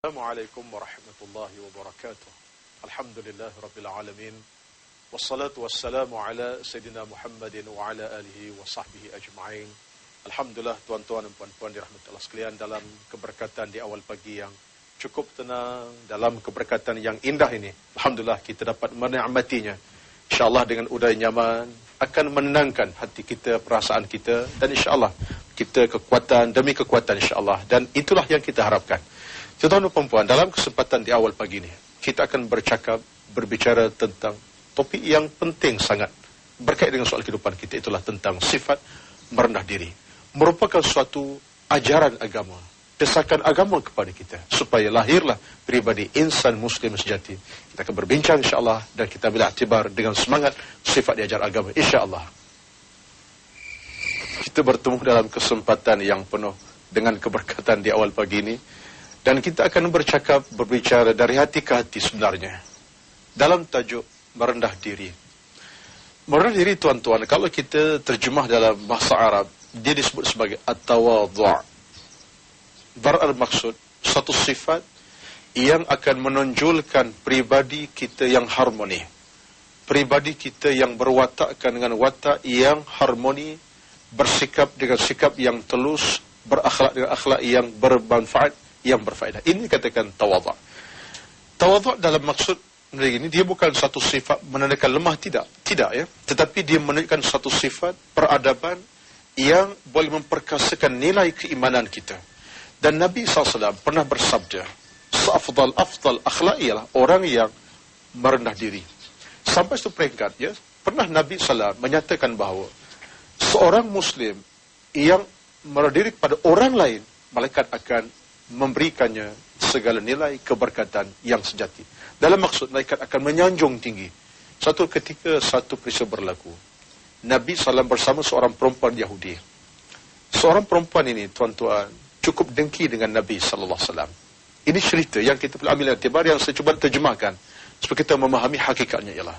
Assalamualaikum warahmatullahi wabarakatuh. Alhamdulillah rabbil alamin. Wassalatu wassalamu ala Sayyidina Muhammadin wa ala alihi wa sahbihi ajma'in. Alhamdulillah tuan-tuan dan puan-puan dirahmati Allah sekalian, dalam keberkatan di awal pagi yang cukup tenang, dalam keberkatan yang indah ini, alhamdulillah kita dapat menikmatinya. InsyaAllah dengan udara nyaman akan menenangkan hati kita, perasaan kita, dan insyaAllah kita kekuatan demi kekuatan insyaAllah. Dan itulah yang kita harapkan. Tuan-tuan dan puan-puan, dalam kesempatan di awal pagi ini, kita akan berbicara tentang topik yang penting sangat berkait dengan soal kehidupan kita, itulah tentang sifat merendah diri. Merupakan suatu ajaran agama, desakan agama kepada kita, supaya lahirlah pribadi insan muslim sejati. Kita akan berbincang insyaAllah, dan kita ambil iktibar dengan semangat sifat diajar agama insyaAllah. Kita bertemu dalam kesempatan yang penuh dengan keberkatan di awal pagi ini, dan kita akan berbicara dari hati ke hati sebenarnya, dalam tajuk merendah diri. Merendah diri tuan-tuan, kalau kita terjemah dalam bahasa Arab, dia disebut sebagai at-tawadhu'. Bermaksud satu sifat yang akan menonjolkan pribadi kita yang harmoni, pribadi kita yang berwatakkan dengan watak yang harmoni, bersikap dengan sikap yang telus, berakhlak dengan akhlak yang bermanfaat, yang berfaedah. Ini katakan tawadhu'. Tawadhu' dalam maksud ini, dia bukan satu sifat menandakan lemah, tidak ya, tetapi dia menunjukkan satu sifat peradaban yang boleh memperkasakan nilai keimanan kita. Dan Nabi SAW pernah bersabda, seafdal akhlak ialah orang yang merendah diri. Sampai satu peringkat ya, pernah Nabi SAW menyatakan bahawa seorang muslim yang merendah diri kepada orang lain, malaikat akan memberikannya segala nilai keberkatan yang sejati. Dalam maksud, malaikat akan menyanjung tinggi. Satu ketika, satu peristiwa berlaku. Nabi SAW bersama seorang perempuan Yahudi. Seorang perempuan ini, tuan-tuan, cukup dengki dengan Nabi SAW. Ini cerita yang kita perlu ambil iktibar, yang saya cuba terjemahkan supaya kita memahami hakikatnya ialah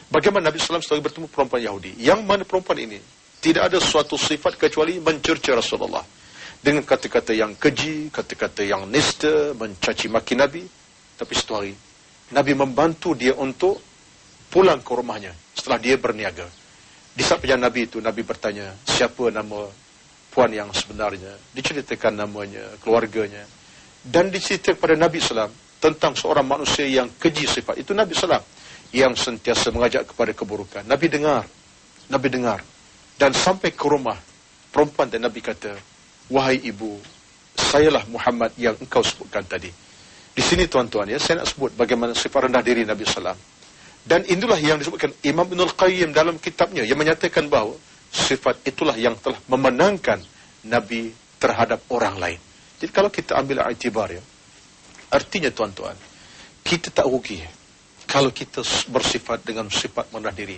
bagaimana Nabi SAW sedang bertemu perempuan Yahudi, yang mana perempuan ini tidak ada suatu sifat kecuali mencerca Rasulullah dengan kata-kata yang keji, kata-kata yang nista, mencaci maki Nabi. Tapi satu hari Nabi membantu dia untuk pulang ke rumahnya setelah dia berniaga. Di saat perjalanan Nabi itu, Nabi bertanya, siapa nama puan yang sebenarnya? Diceritakan namanya, keluarganya. Dan diceritakan kepada Nabi SAW tentang seorang manusia yang keji sifat. Itu Nabi SAW yang sentiasa mengajak kepada keburukan. Nabi dengar. Dan sampai ke rumah perempuan, dan Nabi kata, wahai ibu, sayalah Muhammad yang engkau sebutkan tadi. Di sini tuan-tuan ya, saya nak sebut bagaimana sifat rendah diri Nabi SAW. Dan inilah yang disebutkan Imam Ibnul Qayyim dalam kitabnya, yang menyatakan bahawa sifat itulah yang telah memenangkan Nabi terhadap orang lain. Jadi kalau kita ambil iktibar ya, artinya tuan-tuan, kita tak rugi kalau kita bersifat dengan sifat merendah diri.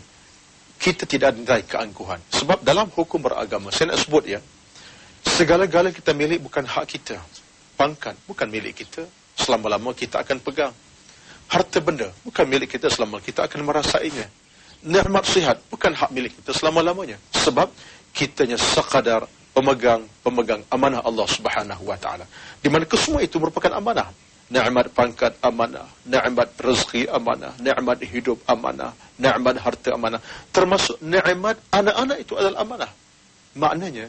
Kita tidak ada nilai keangkuhan. Sebab dalam hukum beragama, saya nak sebut ya, segala-gala kita milik bukan hak kita. Pangkat bukan milik kita, selama-lama kita akan pegang. Harta benda bukan milik kita, selama kita akan merasainya. Nikmat sihat bukan hak milik kita selama-lamanya. Sebab kitanya sekadar pemegang amanah Allah Subhanahu wa taala. Di mana kesemua itu merupakan amanah. Nikmat pangkat amanah, nikmat rezeki amanah, nikmat hidup amanah, nikmat harta amanah, termasuk nikmat anak-anak itu adalah amanah. Maknanya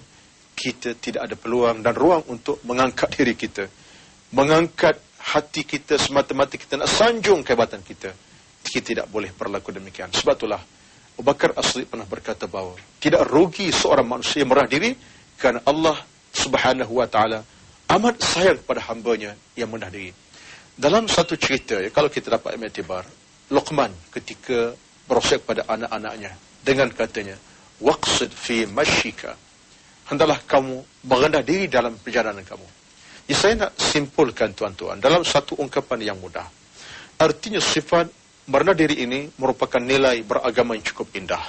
kita tidak ada peluang dan ruang untuk mengangkat diri kita, mengangkat hati kita semata-mata kita nak sanjung kehebatan kita. Kita tidak boleh berlaku demikian. Sebab itulah Abu Bakar As-Siddiq pernah berkata bahawa tidak rugi seorang manusia merendah diri, kerana Allah Subhanahu wa taala amat sayang kepada hambanya yang merendah diri. Dalam satu cerita ya, kalau kita dapat ambil iktibar, Luqman ketika berwasiat kepada anak-anaknya dengan katanya, waqsid fi mashika, hendaklah kamu merendah diri dalam perjalanan kamu. Jadi saya nak simpulkan tuan-tuan dalam satu ungkapan yang mudah. Artinya sifat merendah diri ini merupakan nilai beragama yang cukup indah.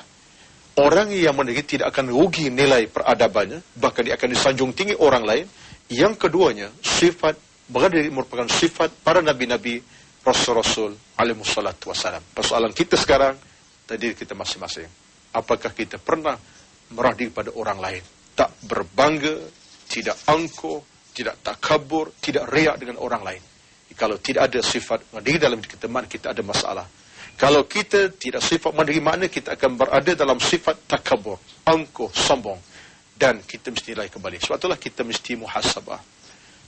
Orang yang merendah diri tidak akan rugi nilai peradabannya, bahkan dia akan disanjung tinggi orang lain. Yang keduanya, sifat merendah diri merupakan sifat para nabi-nabi, rasul-rasul alaihi wassalatu wassalam. Persoalan kita sekarang, tadi kita masing-masing. Apakah kita pernah merendah diri pada orang lain? Tak berbangga, tidak angkuh, tidak takabur, tidak riak dengan orang lain. Kalau tidak ada sifat mandiri dalam diri kita, makna kita ada masalah. Kalau kita tidak sifat mandiri, makna kita akan berada dalam sifat takabur, angkuh, sombong. Dan kita mesti nilai kembali. Sebab itulah kita mesti muhasabah.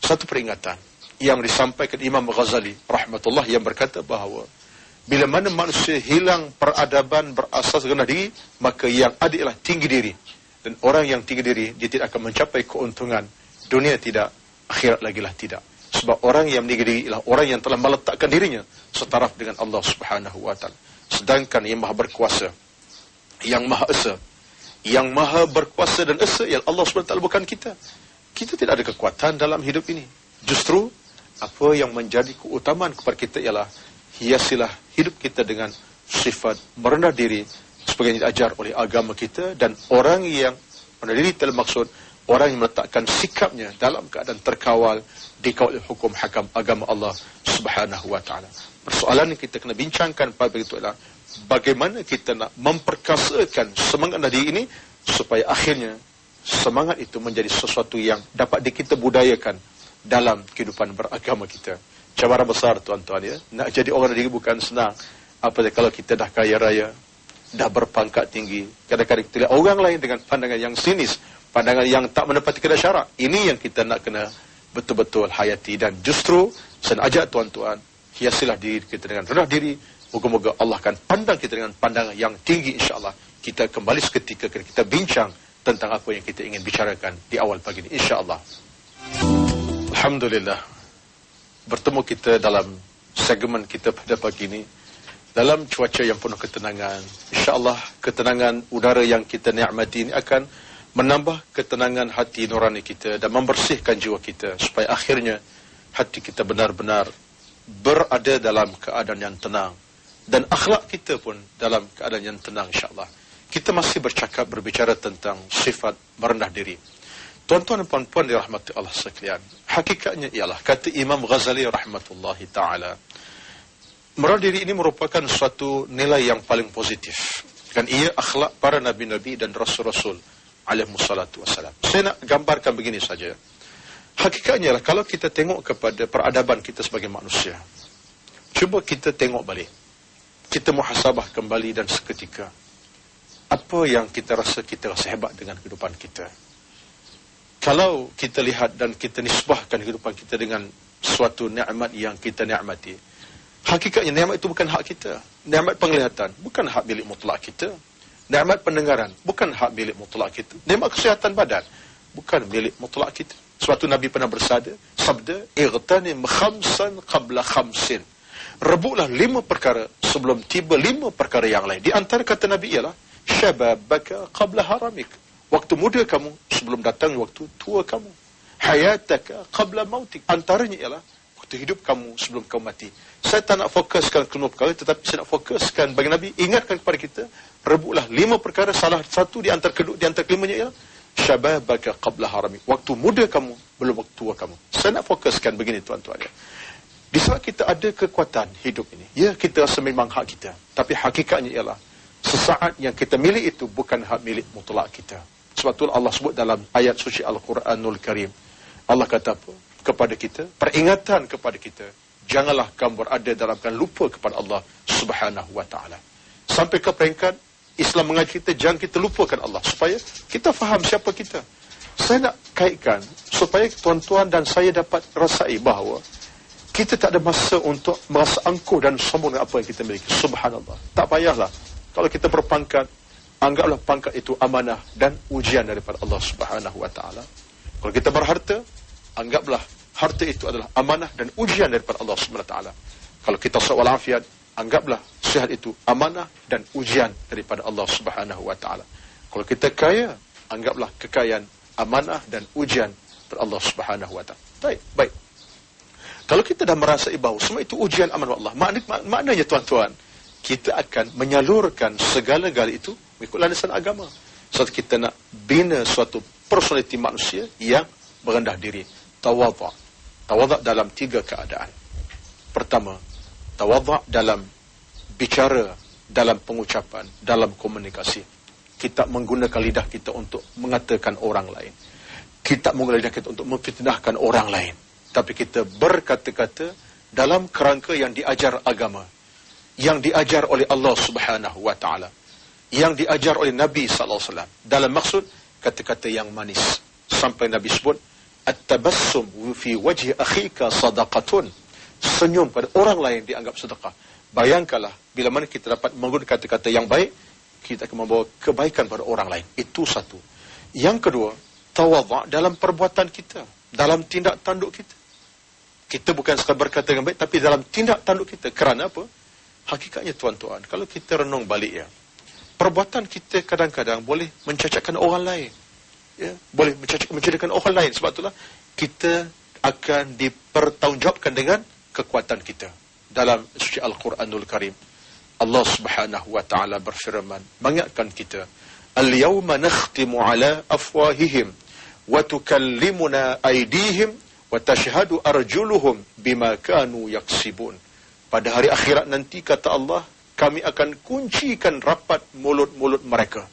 Satu peringatan yang disampaikan Imam Ghazali rahmatullah, yang berkata bahawa bila mana manusia hilang peradaban berasas rendah diri, maka yang ada ialah tinggi diri. Dan orang yang tinggi diri, dia tidak akan mencapai keuntungan. Dunia tidak, akhirat lagi lah tidak. Sebab orang yang meninggi diri ialah orang yang telah meletakkan dirinya setaraf dengan Allah Subhanahu wa ta'ala. Sedangkan yang maha berkuasa, yang maha esa, yang maha berkuasa dan esa ialah Allah Subhanahu wa ta'ala, bukan kita. Kita tidak ada kekuatan dalam hidup ini. Justru apa yang menjadi keutamaan kepada kita ialah hiasilah hidup kita dengan sifat merendah diri sebagai yang diajar oleh agama kita. Dan orang yang merendah diri dalam maksud orang yang meletakkan sikapnya dalam keadaan terkawal, dikawal oleh hukum hakam agama Allah Subhanahu wa ta'ala. Persoalan yang kita kena bincangkan pada itu adalah bagaimana kita nak memperkasakan semangat diri ini supaya akhirnya semangat itu menjadi sesuatu yang dapat kita budayakan dalam kehidupan beragama kita. Cabaran besar tuan-tuan ya. Nak jadi orang diri bukan senang. Apalagi kalau kita dah kaya raya, dah berpangkat tinggi. Kadang-kadang kita lihat orang lain dengan pandangan yang sinis, pandangan yang tak menepati keadaan syarak. Ini yang kita nak kena betul-betul hayati. Dan justru saya nak ajak tuan-tuan, hiasilah diri kita dengan rendah diri. Moga-moga Allah akan pandang kita dengan pandangan yang tinggi, insya-Allah. Kita kembali seketika kita bincang tentang apa yang kita ingin bicarakan di awal pagi ini, insya-Allah. Alhamdulillah, bertemu kita dalam segmen kita pada pagi ini dalam cuaca yang penuh ketenangan. InsyaAllah ketenangan udara yang kita nikmati ini akan menambah ketenangan hati nurani kita dan membersihkan jiwa kita supaya akhirnya hati kita benar-benar berada dalam keadaan yang tenang dan akhlak kita pun dalam keadaan yang tenang, insyaAllah. Kita masih berbicara tentang sifat merendah diri. Tuan-tuan dan puan-puan dirahmati Allah sekalian, hakikatnya ialah kata Imam Ghazali rahmatullahi ta'ala, merendah diri ini merupakan suatu nilai yang paling positif. Dan ia akhlak para nabi-nabi dan rasul-rasul alaihissalatu wassalam. Saya nak gambarkan begini saja. Hakikatnya ialah kalau kita tengok kepada peradaban kita sebagai manusia, cuba kita tengok balik, kita muhasabah kembali dan seketika, apa yang kita rasa hebat dengan kehidupan kita. Kalau kita lihat dan kita nisbahkan kehidupan kita dengan suatu nikmat yang kita nikmati, hakikatnya nikmat itu bukan hak kita. Nikmat penglihatan bukan hak milik mutlak kita. Nikmat pendengaran bukan hak milik mutlak kita. Nikmat kesihatan badan bukan milik mutlak kita. Suatu Nabi pernah sabda, "Igtanim khamsan qabla khamsin." Rebutlah 5 perkara sebelum tiba 5 perkara yang lain. Di antara kata Nabi ialah, "Syababaka qabla haramik." Waktu muda kamu sebelum datang waktu tua kamu. Hayataka qabla mautik. Antaranya ialah waktu hidup kamu sebelum kamu mati. Saya tak nak fokuskan kelima perkara, tetapi saya nak fokuskan bagi Nabi, ingatkan kepada kita, rebutlah 5 perkara, salah satu di antara kelimanya ialah syababaka qabla harami. Waktu muda kamu belum waktu tua kamu. Saya nak fokuskan begini tuan-tuan ya. Di saat kita ada kekuatan hidup ini, ya kita rasa memang hak kita, tapi hakikatnya ialah sesaat yang kita milik itu bukan hak milik mutlak kita. Sebab itu Allah sebut dalam ayat suci Al-Quranul Karim. Allah kata apa? Kepada kita, peringatan kepada kita, janganlah kamu berada dalam keadaan lupa kepada Allah Subhanahu wa ta'ala. Sampai ke peringkat Islam mengajar kita, jangan kita lupakan Allah, supaya kita faham siapa kita. Saya nak kaitkan supaya tuan-tuan dan saya dapat rasai bahawa kita tak ada masa untuk merasa angkuh dan sombong dengan apa yang kita miliki. Subhanallah. Tak payahlah. Kalau kita berpangkat, anggaplah pangkat itu amanah dan ujian daripada Allah Subhanahu wa ta'ala. Kalau kita berharta, anggaplah harta itu adalah amanah dan ujian daripada Allah Subhanahu wa ta'ala. Kalau kita sihat walafiat, anggaplah sihat itu amanah dan ujian daripada Allah Subhanahu wa ta'ala. Kalau kita kaya, anggaplah kekayaan amanah dan ujian daripada Allah Subhanahu wa ta'ala. Baik. Kalau kita dah merasai bahawa semua itu ujian amanah Allah, maknanya tuan-tuan, kita akan menyalurkan segala-gala itu mengikut landasan agama. Sebab kita nak bina suatu personaliti manusia yang merendah diri. Tawadhu'. Tawadhu' dalam 3 keadaan. Pertama, tawadhu' dalam bicara, dalam pengucapan, dalam komunikasi. Kita menggunakan lidah kita untuk mengatakan orang lain. Kita menggunakan lidah kita untuk memfitnahkan orang lain. Tapi kita berkata-kata dalam kerangka yang diajar agama, yang diajar oleh Allah Subhanahu wa taala, yang diajar oleh Nabi sallallahu alaihi wasallam, dalam maksud kata-kata yang manis. Sampai Nabi sebut, at-tabassum fi wajhi akhika sadaqatun. Senyum pada orang lain dianggap sedekah. Bayangkanlah, bila mana kita dapat menggunakan kata-kata yang baik, kita akan membawa kebaikan pada orang lain. Itu satu. Yang kedua, tawadhu' dalam perbuatan kita, dalam tindak tanduk kita. Kita bukan sekadar berkata yang baik, tapi dalam tindak tanduk kita. Kerana apa? Hakikatnya tuan-tuan, kalau kita renung balik ya, perbuatan kita kadang-kadang boleh mencacatkan orang lain. Ya, boleh mencederkan orang lain. Sebab itulah kita akan dipertanggungjawabkan dengan kekuatan kita. Dalam suci Al-Quranul Karim, Allah Subhanahu wa taala berfirman, mengingatkan kita, al-yawma nakhtimu ala afwahihim wa tukallimuna aydihim wa tashhadu arjuluhum bima kanu yaksibun. Pada hari akhirat nanti, kata Allah, kami akan kuncikan rapat mulut-mulut mereka.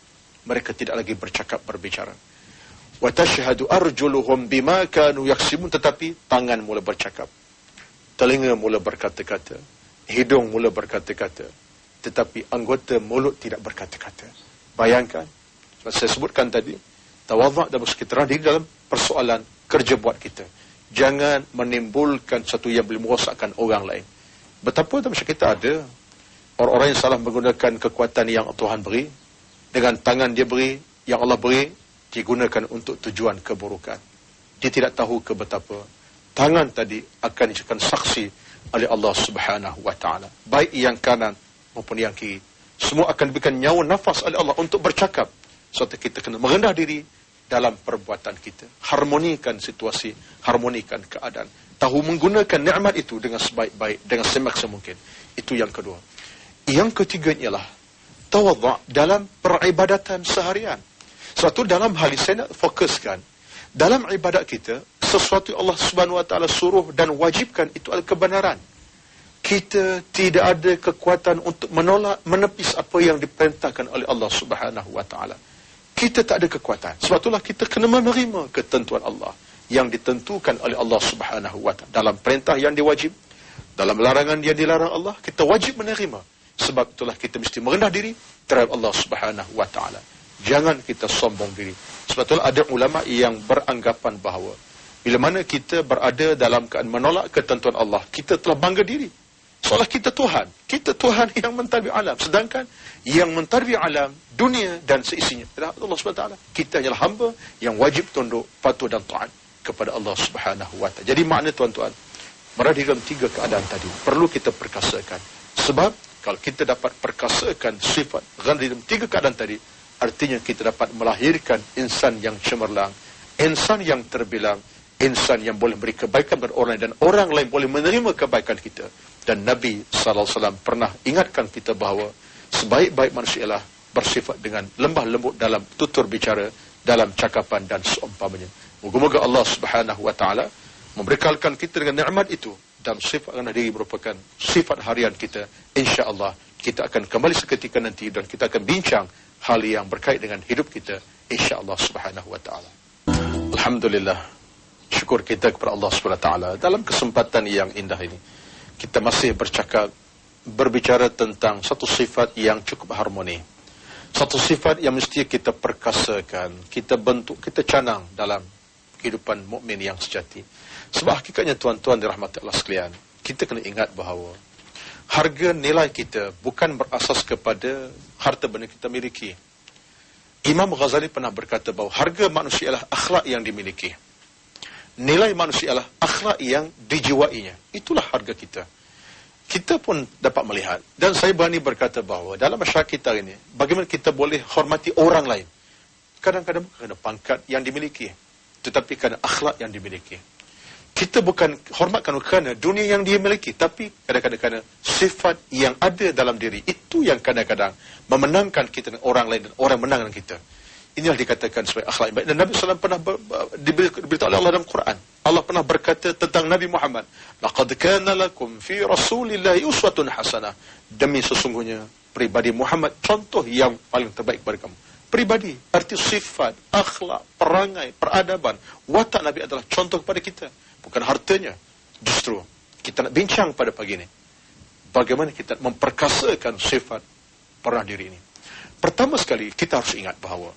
Mereka tidak lagi berbicara. Wa tashhadu arjuluhum bima kanu yaksibun, tetapi tangan mula bercakap, telinga mula berkata-kata, hidung mula berkata-kata, tetapi anggota mulut tidak berkata-kata. Bayangkan, saya sebutkan tadi, tawadhu' dan bersekitar diri dalam persoalan kerja buat kita. Jangan menimbulkan satu yang boleh merosakkan orang lain. Betapa dalam masyarakat kita ada orang-orang yang salah menggunakan kekuatan yang Tuhan beri, dengan tangan dia beri, yang Allah beri, digunakan untuk tujuan keburukan. Dia tidak tahu ke betapa tangan tadi akan dijadikan saksi oleh Allah Subhanahu wa taala. Baik yang kanan maupun yang kiri, semua akan diberikan nyawa nafas oleh Allah untuk bercakap. Suatu kita kena merendah diri dalam perbuatan kita. Harmonikan situasi, harmonikan keadaan. Tahu menggunakan nikmat itu dengan sebaik-baik, dengan semaksimal mungkin. Itu yang kedua. Yang ketiga ialah tawadhu' dalam peribadatan seharian. Suatu dalam hal ini saya nak fokuskan, dalam ibadat kita, sesuatu yang Allah Subhanahu wa taala suruh dan wajibkan itu adalah kebenaran. Kita tidak ada kekuatan untuk menolak, menepis apa yang diperintahkan oleh Allah Subhanahu wa taala. Kita tak ada kekuatan. Sebab itulah kita kena menerima ketentuan Allah yang ditentukan oleh Allah Subhanahu wa taala. Dalam perintah yang diwajib, dalam larangan yang dilarang Allah, kita wajib menerima. Sebab itulah kita mesti merendah diri terhadap Allah Subhanahu wa taala. Jangan kita sombong diri. Sebab itulah ada ulama yang beranggapan bahawa bila mana kita berada dalam keadaan menolak ketentuan Allah, kita telah bangga diri. Seolah kita Tuhan. Kita Tuhan yang mentadbir alam. Sedangkan yang mentadbir alam, dunia dan seisinya adalah Allah SWT. Kita adalah hamba yang wajib tunduk, patuh dan taat kepada Allah Subhanahu wa taala. Jadi makna tuan-tuan, berada dalam tiga keadaan tadi perlu kita perkasakan. Sebab kalau kita dapat perkasakan sifat dalam tiga keadaan tadi, artinya kita dapat melahirkan insan yang cemerlang, insan yang terbilang, insan yang boleh beri kebaikan kepada orang lain, dan orang lain boleh menerima kebaikan kita. Dan Nabi SAW pernah ingatkan kita bahawa sebaik-baik manusia ialah bersifat dengan lembah lembut dalam tutur bicara, dalam cakapan dan seumpamanya. Moga-moga Allah Subhanahu wa taala memberkalikan kita dengan nikmat itu, dan sifat rendah diri merupakan sifat harian kita. Insya-Allah kita akan kembali seketika nanti dan kita akan bincang hal yang berkait dengan hidup kita, insya-Allah Subhanahu wa taala. Alhamdulillah, syukur kita kepada Allah Subhanahu wa taala dalam kesempatan yang indah ini. Kita masih berbicara tentang satu sifat yang cukup harmoni. Satu sifat yang mesti kita perkasakan, kita bentuk, kita canang dalam kehidupan mukmin yang sejati. Sebab hakikatnya tuan-tuan dirahmati Allah sekalian, kita kena ingat bahawa harga nilai kita bukan berasas kepada harta benda kita miliki. Imam Ghazali pernah berkata bahawa harga manusia ialah akhlak yang dimiliki. Nilai manusia ialah akhlak yang dijiwainya. Itulah harga kita. Kita pun dapat melihat, dan saya berani berkata bahawa dalam masyarakat kita ini, bagaimana kita boleh hormati orang lain. Kadang-kadang kerana pangkat yang dimiliki, tetapi kerana akhlak yang dimiliki. Kita bukan hormatkan kerana dunia yang dia miliki, tapi kadang-kadang kerana sifat yang ada dalam diri. Itu yang kadang-kadang memenangkan kita dengan orang lain, dan orang menang dengan kita. Inilah dikatakan sebagai akhlak yang baik. Dan Nabi SAW pernah diberitahu oleh Allah dalam Quran. Allah pernah berkata tentang Nabi Muhammad, laqad kana lakum fi rasulillahi uswatun hasanah. Demi sesungguhnya pribadi Muhammad contoh yang paling terbaik kepada kamu. Pribadi, arti sifat, akhlak, perangai, peradaban, watak Nabi adalah contoh kepada kita. Bukan hartanya. Justru Kita nak bincang pada pagi ini, bagaimana kita memperkasakan sifat rendah diri ini. Pertama sekali, kita harus ingat bahawa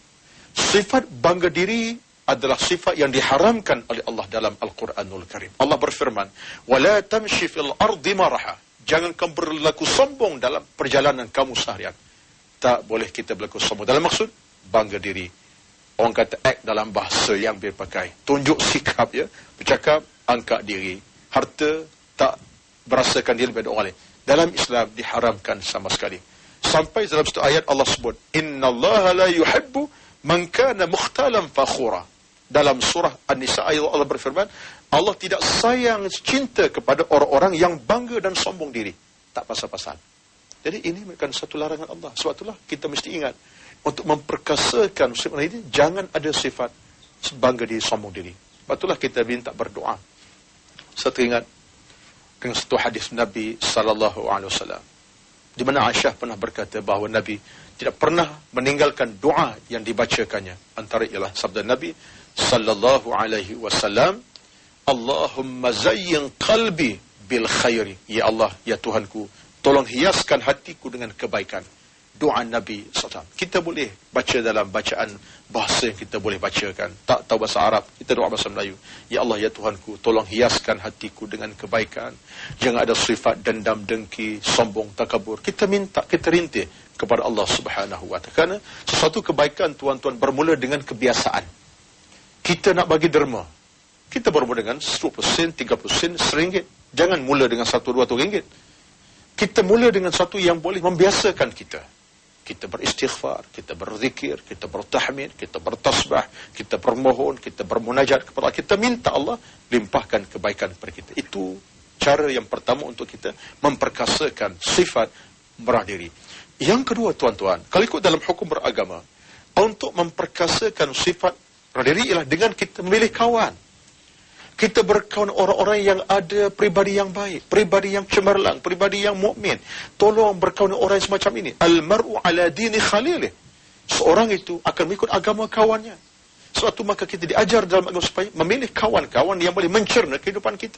sifat bangga diri adalah sifat yang diharamkan oleh Allah dalam Al-Quranul Karim. Allah berfirman, وَلَا تَمْشِ فِي الْأَرْضِ مَرَحًا. Jangan kamu berlaku sombong dalam perjalanan kamu seharian. Tak boleh kita berlaku sombong. Dalam maksud, bangga diri. Orang kata act dalam bahasa yang dia pakai. Tunjuk sikap, ya. Bercakap, angkat diri. Harta, tak berasakan dia lebih dari orang lain. Dalam Islam, diharamkan sama sekali. Sampai dalam satu ayat Allah sebut, Inna Allah la yuhibbu man kana mukhtalan fakhura. Dalam surah An-Nisa ayat Allah berfirman, Allah tidak sayang cinta kepada orang-orang yang bangga dan sombong diri. Tak pasal-pasal. Jadi ini bukan satu larangan Allah. Sebab itulah kita mesti ingat, untuk memperkasakan sifat ini, jangan ada sifat bangga diri, sombong diri. Sebab itulah kita minta berdoa. Saya teringat dengan satu hadis Nabi SAW, di mana Aisyah pernah berkata bahawa Nabi tidak pernah meninggalkan doa yang dibacakannya. Antara ialah sabda Nabi SAW, Allahumma zayyin qalbi bil khairi. Ya Allah, ya Tuhanku, tolong hiaskan hatiku dengan kebaikan. Doa Nabi SAW. Kita boleh baca dalam bacaan bahasa yang kita boleh bacakan. Tak tahu bahasa Arab, kita doa bahasa Melayu. Ya Allah, ya Tuhanku, tolong hiaskan hatiku dengan kebaikan. Jangan ada sifat dendam, dengki, sombong, takabur. Kita minta, kita rintih kepada Allah Subhanahu wa Ta'ala. Kerana sesuatu kebaikan, tuan-tuan, bermula dengan kebiasaan. Kita nak bagi derma, kita bermula dengan 10 sen, 30 sen, RM1. Jangan mula dengan 1-2 ringgit. Kita mula dengan satu yang boleh membiasakan kita. Kita beristighfar, kita berzikir, kita bertahmid, kita bertasbah, kita bermohon, kita bermunajat kepada Allah. Kita minta Allah limpahkan kebaikan kepada kita. Itu cara yang pertama untuk kita memperkasakan sifat merah diri. Yang kedua, tuan-tuan, kalau ikut dalam hukum beragama, untuk memperkasakan sifat merah diri ialah dengan kita memilih kawan. Kita berkawan orang-orang yang ada pribadi yang baik, pribadi yang cemerlang, pribadi yang mukmin. Tolong berkawan orang yang semacam ini. Al-mar'u ala dini khalilih. Seorang itu akan mengikut agama kawannya. Sebab itu maka kita diajar dalam agama supaya memilih kawan-kawan yang boleh mencerna kehidupan kita.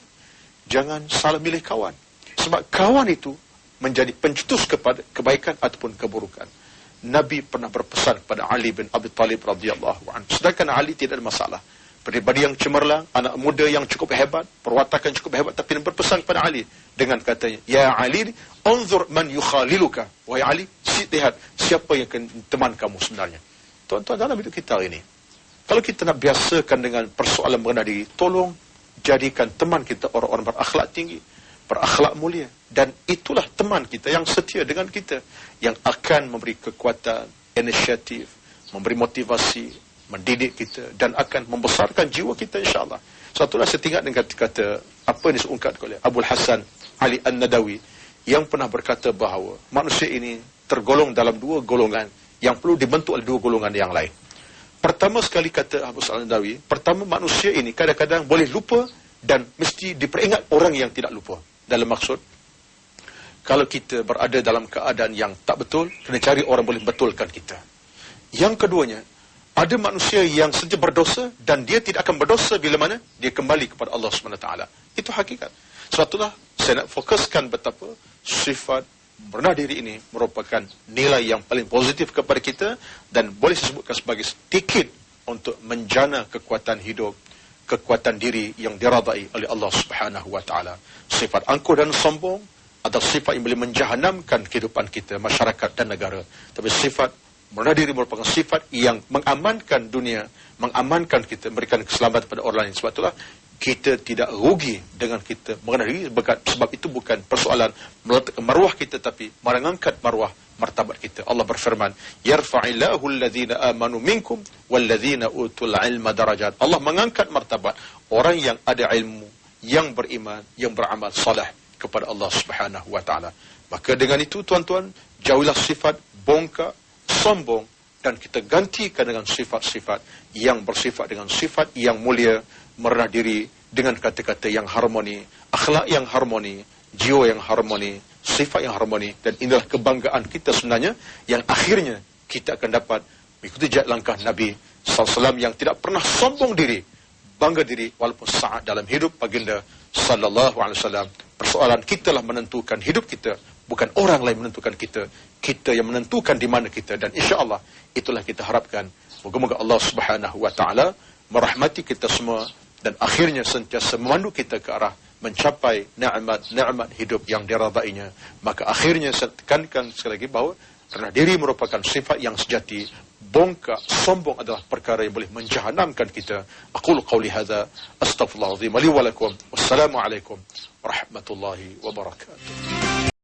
Jangan salah milih kawan. Sebab kawan itu menjadi pencetus kepada kebaikan ataupun keburukan. Nabi pernah berpesan kepada Ali bin Abi Talib radhiyallahu anhu. Sedangkan Ali tidak ada masalah. Pribadi yang cemerlang, anak muda yang cukup hebat, perwatakan cukup hebat, tapi berpesan kepada Ali dengan katanya, Ya Ali, unzur man yukhaliluka. Wahai Ali, lihat siapa yang akan teman kamu sebenarnya. Tuan-tuan, dalam hidup kita ini, kalau kita nak biasakan dengan persoalan mengenai diri, tolong jadikan teman kita orang-orang berakhlak tinggi, berakhlak mulia. Dan itulah teman kita yang setia dengan kita, yang akan memberi kekuatan, inisiatif, memberi motivasi, mendidik kita dan akan membesarkan jiwa kita insya-Allah. Satulah saya ingat dengan kata apa yang diungkapkan oleh Abul Hasan Ali An-Nadawi yang pernah berkata bahawa manusia ini tergolong dalam dua golongan yang perlu dibentuk oleh dua golongan yang lain. Pertama sekali kata Abul Hasan An-Nadawi, pertama manusia ini kadang-kadang boleh lupa dan mesti diperingat orang yang tidak lupa. Dalam maksud, kalau kita berada dalam keadaan yang tak betul, kena cari orang boleh betulkan kita. Yang keduanya, ada manusia yang saja berdosa dan dia tidak akan berdosa bila mana dia kembali kepada Allah SWT. Itu hakikat. Sebab itulah saya nak fokuskan betapa sifat rendah diri ini merupakan nilai yang paling positif kepada kita dan boleh disebutkan sebagai sedikit untuk menjana kekuatan hidup, kekuatan diri yang diradai oleh Allah SWT. Sifat angkuh dan sombong adalah sifat yang boleh menjahanamkan kehidupan kita, masyarakat dan negara. Tapi sifat rendah diri merupakan sifat yang mengamankan dunia, mengamankan kita, memberikan keselamatan kepada orang lain. Sebab itulah kita tidak rugi dengan kita merendah diri, sebab itu bukan persoalan meletakkan maruah kita, tapi mengangkat maruah martabat kita. Allah berfirman, yarfa'illahu alladhina amanu minkum walladhina utul ilma darajat. Allah mengangkat martabat orang yang ada ilmu, yang beriman, yang beramal saleh kepada Allah Subhanahu wa Ta'ala. Maka dengan itu, tuan-tuan, jauhilah sifat bongkak, sombong, dan kita gantikan dengan sifat-sifat yang bersifat dengan sifat yang mulia, merendah diri dengan kata-kata yang harmoni, akhlak yang harmoni, jiwa yang harmoni, sifat yang harmoni. Dan inilah kebanggaan kita sebenarnya, yang akhirnya kita akan dapat mengikuti jejak langkah Nabi SAW yang tidak pernah sombong diri, bangga diri walaupun saat dalam hidup baginda sallallahu alaihi wasallam Persoalan kita lah menentukan hidup kita, bukan orang lain menentukan kita. Kita yang menentukan di mana kita, dan insya-Allah itulah kita harapkan. Moga-moga Allah Subhanahu wa taala merahmati kita semua dan akhirnya sentiasa memandu kita ke arah mencapai nikmat hidup yang diridainya. Maka akhirnya saya tekankan sekali lagi bahawa rendah diri merupakan sifat yang sejati. Bongkak, sombong adalah perkara yang boleh menjahanamkan kita. Aqulu qawli hadza, astaghfirullahalazim li wa lakum. Wassalamualaikum warahmatullahi wabarakatuh.